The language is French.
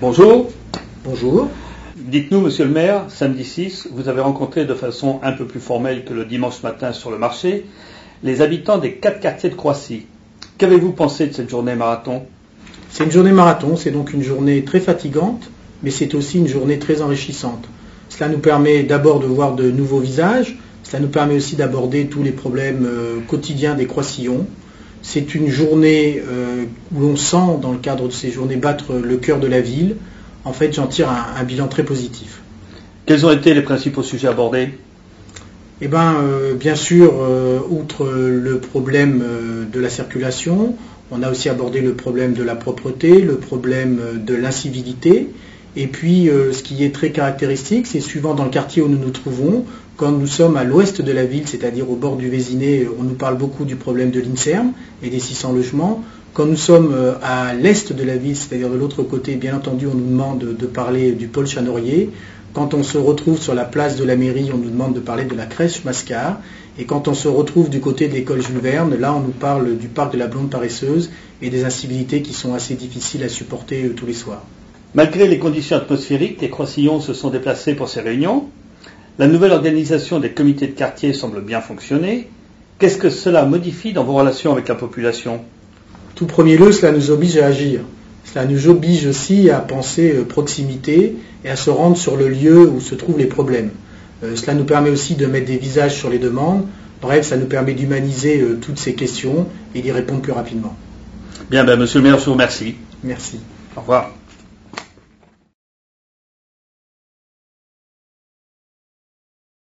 Bonjour. Bonjour. Dites-nous, monsieur le maire, samedi 6, vous avez rencontré de façon un peu plus formelle que le dimanche matin sur le marché les habitants des 4 quartiers de Croissy. Qu'avez-vous pensé de cette journée marathon? C'est une journée marathon, c'est donc une journée très fatigante, mais c'est aussi une journée très enrichissante. Cela nous permet d'abord de voir de nouveaux visages, cela nous permet aussi d'aborder tous les problèmes quotidiens des Croissillons. C'est une journée où l'on sent, dans le cadre de ces journées, battre le cœur de la ville. En fait, j'en tire un bilan très positif. Quels ont été les principaux sujets abordés? Bien sûr, outre le problème de la circulation, on a aussi abordé le problème de la propreté, le problème de l'incivilité. Et puis, ce qui est très caractéristique, c'est suivant dans le quartier où nous nous trouvons, quand nous sommes à l'ouest de la ville, c'est-à-dire au bord du Vésinet, on nous parle beaucoup du problème de l'INSERM et des 600 logements. Quand nous sommes à l'est de la ville, c'est-à-dire de l'autre côté, bien entendu, on nous demande de parler du pôle Chanorier. Quand on se retrouve sur la place de la mairie, on nous demande de parler de la crèche Mascar. Et quand on se retrouve du côté de l'école Jules Verne, là on nous parle du parc de la Blonde Paresseuse et des incivilités qui sont assez difficiles à supporter tous les soirs. Malgré les conditions atmosphériques, les Croissillons se sont déplacés pour ces réunions. La nouvelle organisation des comités de quartier semble bien fonctionner. Qu'est-ce que cela modifie dans vos relations avec la population? Tout premier lieu, cela nous oblige à agir. Cela nous oblige aussi à penser proximité et à se rendre sur le lieu où se trouvent les problèmes. Cela nous permet aussi de mettre des visages sur les demandes. Bref, ça nous permet d'humaniser toutes ces questions et d'y répondre plus rapidement. Bien, monsieur le maire, je vous remercie. Merci. Au revoir.